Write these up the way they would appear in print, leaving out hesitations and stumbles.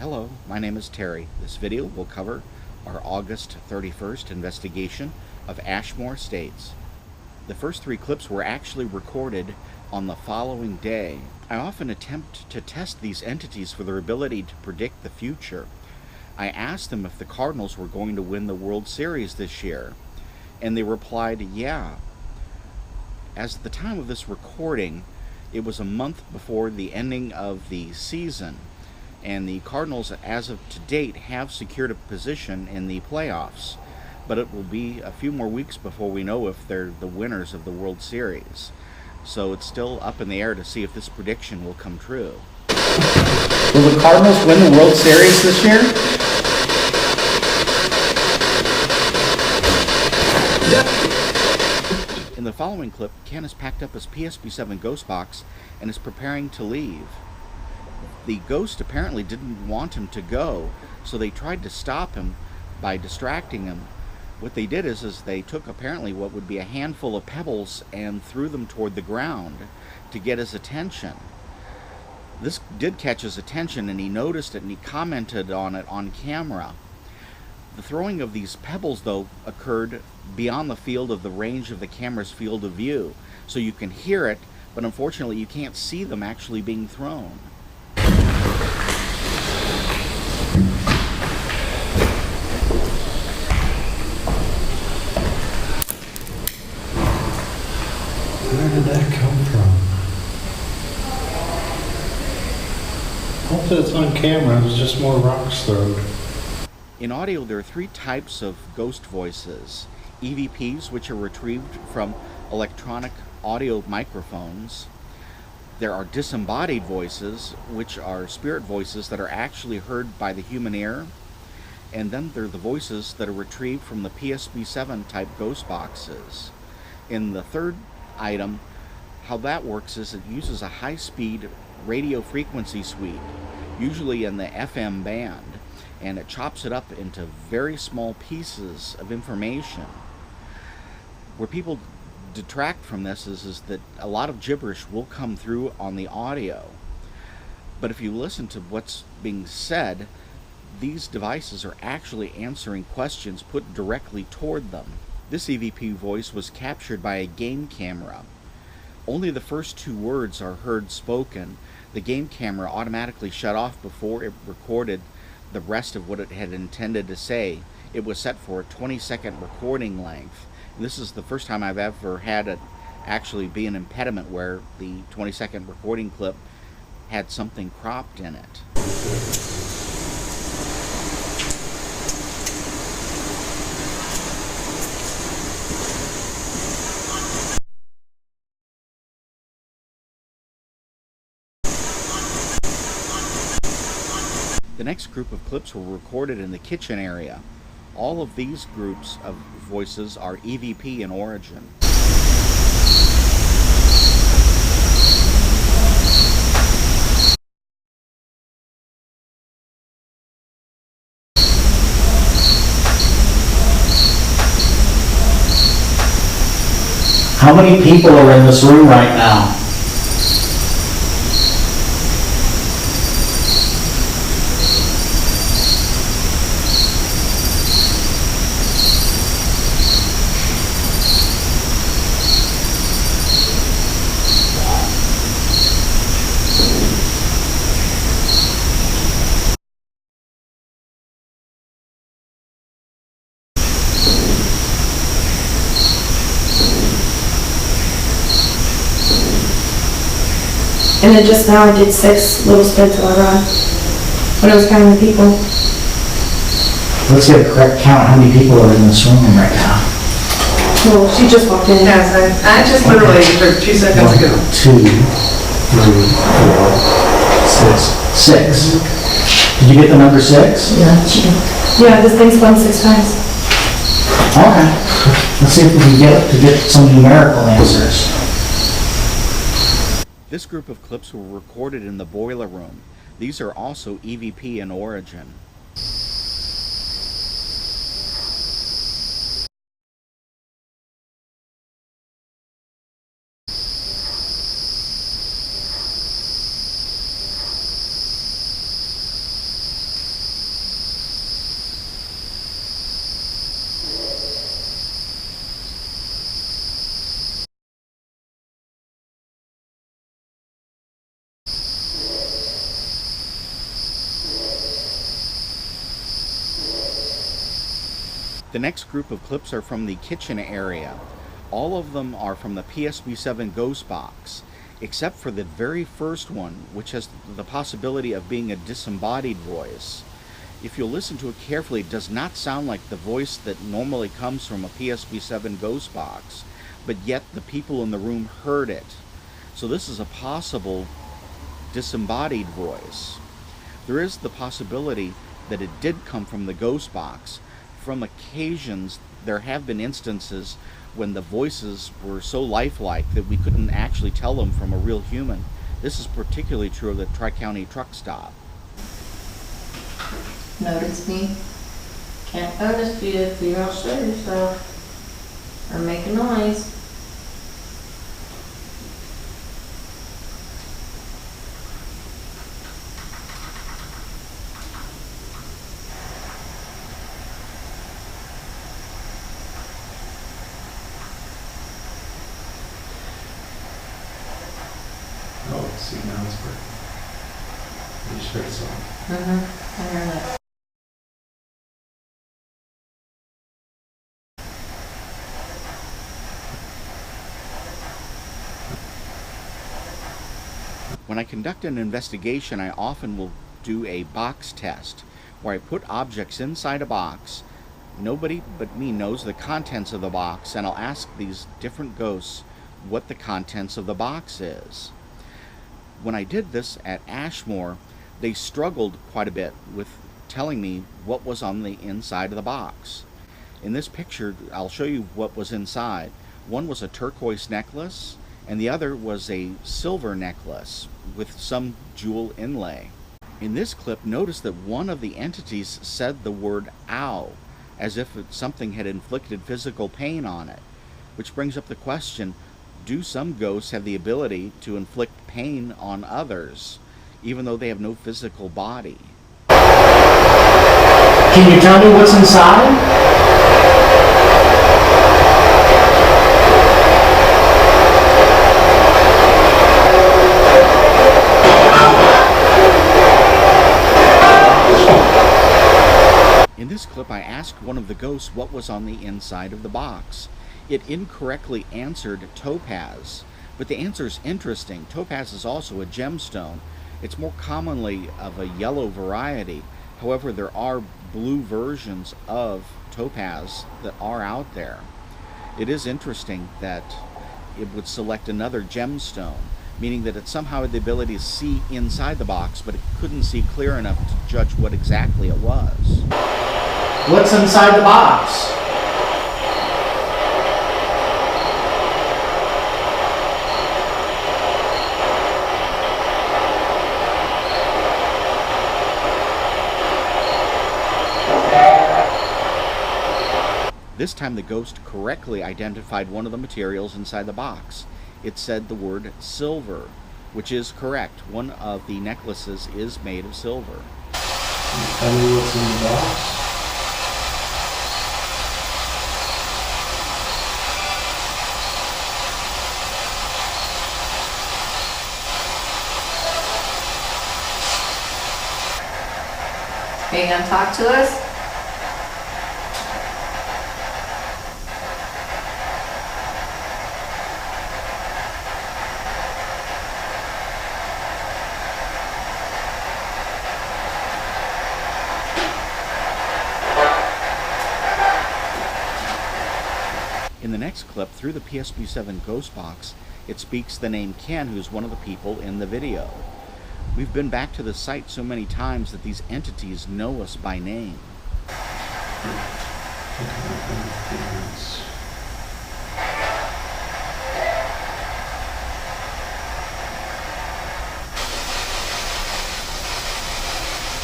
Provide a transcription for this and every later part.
Hello, my name is Terry. This video will cover our August 31st investigation of Ashmore Estates. The first three clips were actually recorded on the following day. I often attempt to test these entities for their ability to predict the future. I asked them if the Cardinals were going to win the World Series this year, and they replied, yeah. As at the time of this recording, it was a month before the ending of the season, and the Cardinals, as of to date, have secured a position in the playoffs. But it will be a few more weeks before we know if they're the winners of the World Series. So it's still up in the air to see if this prediction will come true. Will the Cardinals win the World Series this year? In the following clip, Ken has packed up his PSP-7 ghost box and is preparing to leave. The ghost apparently didn't want him to go, so they tried to stop him by distracting him. What they did is they took apparently what would be a handful of pebbles and threw them toward the ground to get his attention. This did catch his attention, and he noticed it and he commented on it on camera. The throwing of these pebbles, though, occurred beyond the field of the range of the camera's field of view, so you can hear it, but unfortunately you can't see them actually being thrown. Where did that come from? Hope that it's on camera. It was just more rocks thrown. In audio, there are three types of ghost voices. EVPs, which are retrieved from electronic audio microphones. There are disembodied voices, which are spirit voices that are actually heard by the human ear. And then there are the voices that are retrieved from the PSP-7 type ghost boxes. In the third item, how that works is it uses a high-speed radio frequency sweep, usually in the FM band, and it chops it up into very small pieces of information. Where people detract from this is that a lot of gibberish will come through on the audio. But if you listen to what's being said, these devices are actually answering questions put directly toward them. This EVP voice was captured by a game camera. Only the first two words are heard spoken. The game camera automatically shut off before it recorded the rest of what it had intended to say. It was set for a 20-second recording length. And this is the first time I've ever had it actually be an impediment where the 20-second recording clip had something cropped in it. The next group of clips were recorded in the kitchen area. All of these groups of voices are EVP in origin. How many people are in this room right now? And then just now I did 6 little spins of rod when I was counting the people. Let's get a correct count. How many people are in this room right now? Well, she just walked in. Yes, I just literally, for 2 seconds ago. 1, 2, 3, 4, 5, 6. Did you get the number 6? Yeah, she did. Yeah, this thing's spun 6 times. Okay. Let's see if we can get some numerical answers. This group of clips were recorded in the boiler room. These are also EVP in origin. The next group of clips are from the kitchen area. All of them are from the PSB7 Ghost Box, except for the very first one, which has the possibility of being a disembodied voice. If you'll listen to it carefully, it does not sound like the voice that normally comes from a PSB7 Ghost Box, but yet the people in the room heard it. So this is a possible disembodied voice. There is the possibility that it did come from the Ghost Box. From occasions, there have been instances when the voices were so lifelike that we couldn't actually tell them from a real human. This is particularly true of the Tri-County truck stop. Notice me. Can't notice you if you don't show yourself or make a noise. Oh, see, now it's working. You just heard a song. I heard that. When I conduct an investigation, I often will do a box test, where I put objects inside a box. Nobody but me knows the contents of the box, and I'll ask these different ghosts what the contents of the box is. When I did this at Ashmore, they struggled quite a bit with telling me what was on the inside of the box. In this picture, I'll show you what was inside. One was a turquoise necklace, and the other was a silver necklace with some jewel inlay. In this clip, notice that one of the entities said the word ow, as if something had inflicted physical pain on it. Which brings up the question, do some ghosts have the ability to inflict pain on others, even though they have no physical body? Can you tell me what's inside? In this clip, I asked one of the ghosts what was on the inside of the box. It incorrectly answered topaz, but the answer is interesting. Topaz is also a gemstone. It's more commonly of a yellow variety. However, there are blue versions of topaz that are out there. It is interesting that it would select another gemstone, meaning that it somehow had the ability to see inside the box, but it couldn't see clear enough to judge what exactly it was. What's inside the box? This time the ghost correctly identified one of the materials inside the box. It said the word silver, which is correct. One of the necklaces is made of silver. Tell me what's in the box. Are you gonna talk to us? In the next clip, through the PSB7 Ghost Box, it speaks the name Ken, who's one of the people in the video. We've been back to the site so many times that these entities know us by name.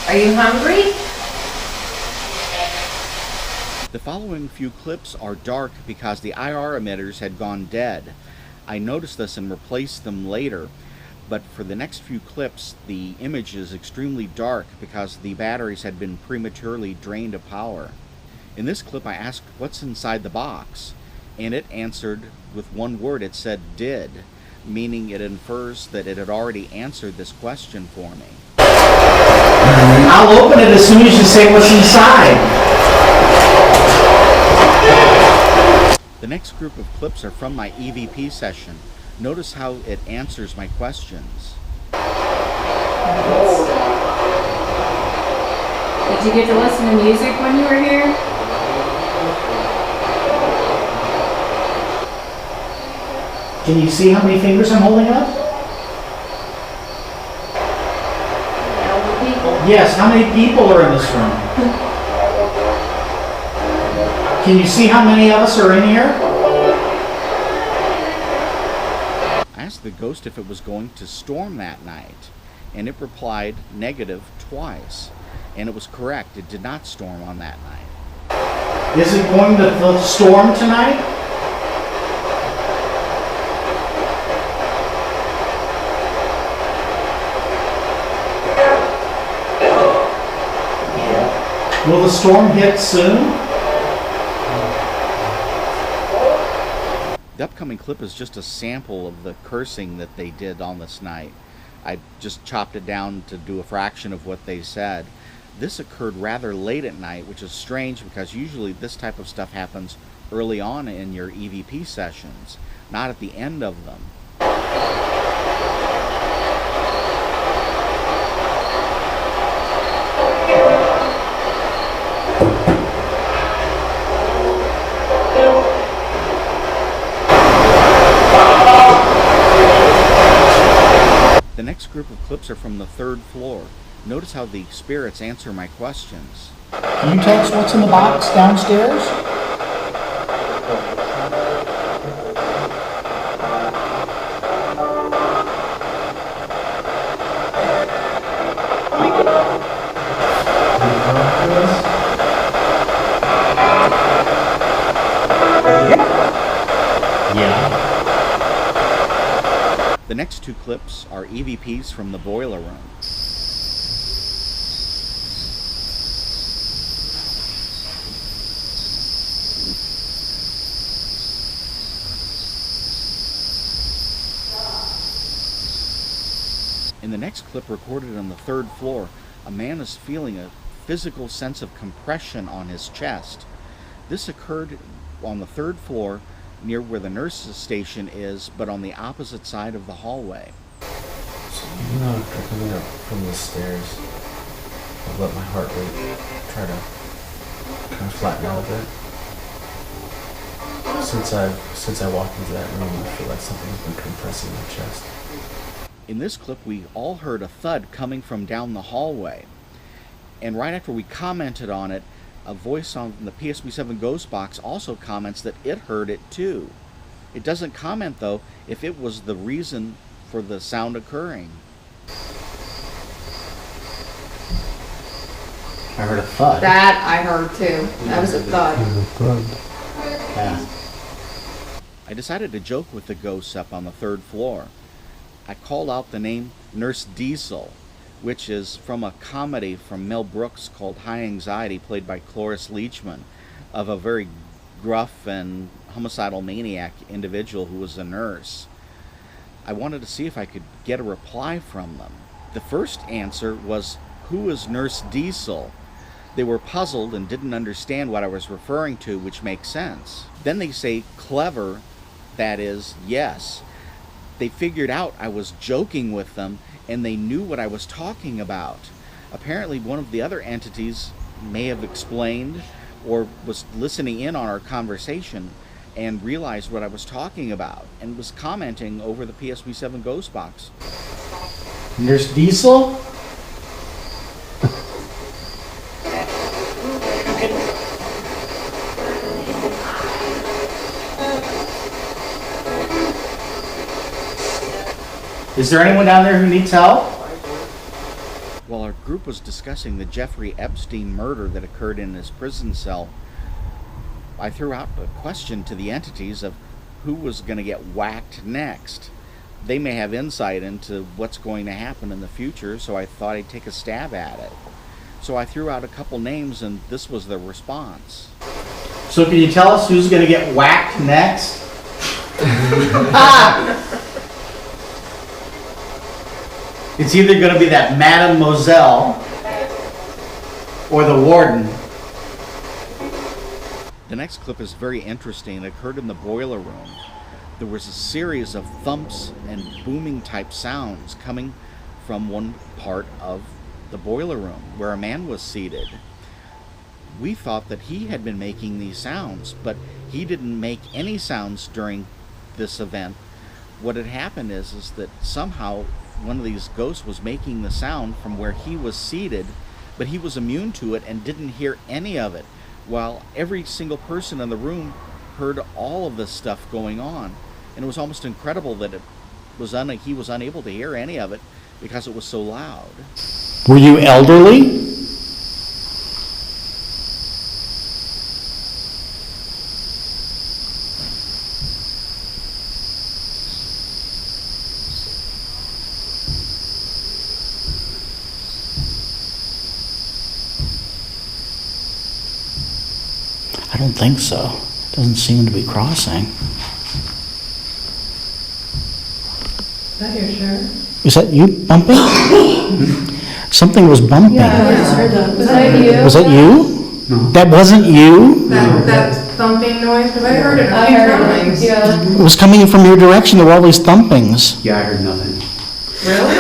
Are you hungry? The following few clips are dark because the IR emitters had gone dead. I noticed this and replaced them later, but for the next few clips the image is extremely dark because the batteries had been prematurely drained of power. In this clip I asked what's inside the box, and it answered with one word. It said did, meaning it infers that it had already answered this question for me. I'll open it as soon as you say what's inside. The next group of clips are from my EVP session. Notice how it answers my questions. Did you get to listen to music when you were here? Can you see how many fingers I'm holding up? Elder people. Yes, how many people are in this room? Can you see how many of us are in here? I asked the ghost if it was going to storm that night, and it replied negative twice. And it was correct, it did not storm on that night. Is it going to storm tonight? Will the storm hit soon? The upcoming clip is just a sample of the cursing that they did on this night. I just chopped it down to do a fraction of what they said. This occurred rather late at night, which is strange because usually this type of stuff happens early on in your EVP sessions, not at the end of them. The next group of clips are from the 3rd floor. Notice how the spirits answer my questions. Can you tell us what's in the box downstairs? Yeah. The next 2 clips are EVPs from the boiler room. In the next clip recorded on the 3rd floor, a man is feeling a physical sense of compression on his chest. This occurred on the 3rd floor near where the nurse's station is, but on the opposite side of the hallway. So even though after coming up from the stairs, I've let my heart rate try to kind of flatten out a bit. Since I walked into that room, I feel like something's been compressing my chest. In this clip, we all heard a thud coming from down the hallway. And right after we commented on it, a voice on the PSB7 Ghost Box also comments that it heard it too. It doesn't comment, though, if it was the reason for the sound occurring. I heard a thud. That I heard too. That was a thud. Yeah. I decided to joke with the ghosts up on the 3rd floor. I called out the name Nurse Diesel, which is from a comedy from Mel Brooks called High Anxiety, played by Cloris Leachman, of a very gruff and homicidal maniac individual who was a nurse. I wanted to see if I could get a reply from them. The first answer was, "Who is Nurse Diesel?" They were puzzled and didn't understand what I was referring to, which makes sense. Then they say, "Clever," that is, yes. They figured out I was joking with them, and they knew what I was talking about. Apparently one of the other entities may have explained or was listening in on our conversation and realized what I was talking about and was commenting over the PSB7 Ghost Box. Nurse Diesel? Is there anyone down there who needs help? While our group was discussing the Jeffrey Epstein murder that occurred in his prison cell, I threw out a question to the entities of who was going to get whacked next. They may have insight into what's going to happen in the future, so I thought I'd take a stab at it. So I threw out a couple names, and this was the response. So can you tell us who's going to get whacked next? It's either going to be that Madame Moselle or the warden. The next clip is very interesting. It occurred in the boiler room. There was a series of thumps and booming type sounds coming from one part of the boiler room where a man was seated. We thought that he had been making these sounds, but he didn't make any sounds during this event. What had happened is that somehow one of these ghosts was making the sound from where he was seated, but he was immune to it and didn't hear any of it, while every single person in the room heard all of this stuff going on. And it was almost incredible that he was unable to hear any of it because it was so loud. Were you elderly? I don't think so. Doesn't seem to be crossing. Is that your chair? Is that you bumping? Something was bumping. I just heard that. Was that you? Was that you? No. That wasn't you? That thumping noise? Because I heard it a few times. Yeah. It was coming from your direction. There were all these thumpings. Yeah, I heard nothing. Really?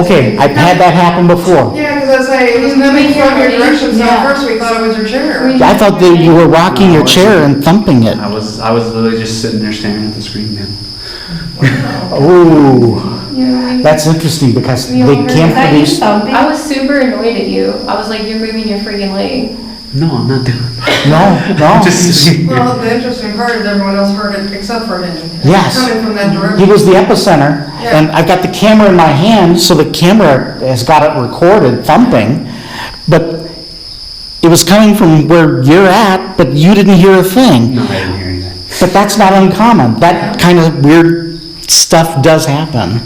Okay, I've had that happen before. Yeah, because I was like, it was coming from your direction, so at first we thought it was your chair. I thought that you were rocking your chair and thumping it. I was literally just sitting there staring at the screen, man. Ooh, that's interesting because they can't produce. I was super annoyed at you. I was like, you're moving your freaking leg. No, I'm not doing No. just sitting here. Well, the interesting part is everyone else heard it except for him. Yes. Coming from that He direction. was the epicenter, Yeah. and I've got the camera in my hand, so the camera has got it recorded thumping, but it was coming from where you're at, but you didn't hear a thing. No, I didn't hear anything. But that's not uncommon. That kind of weird stuff does happen.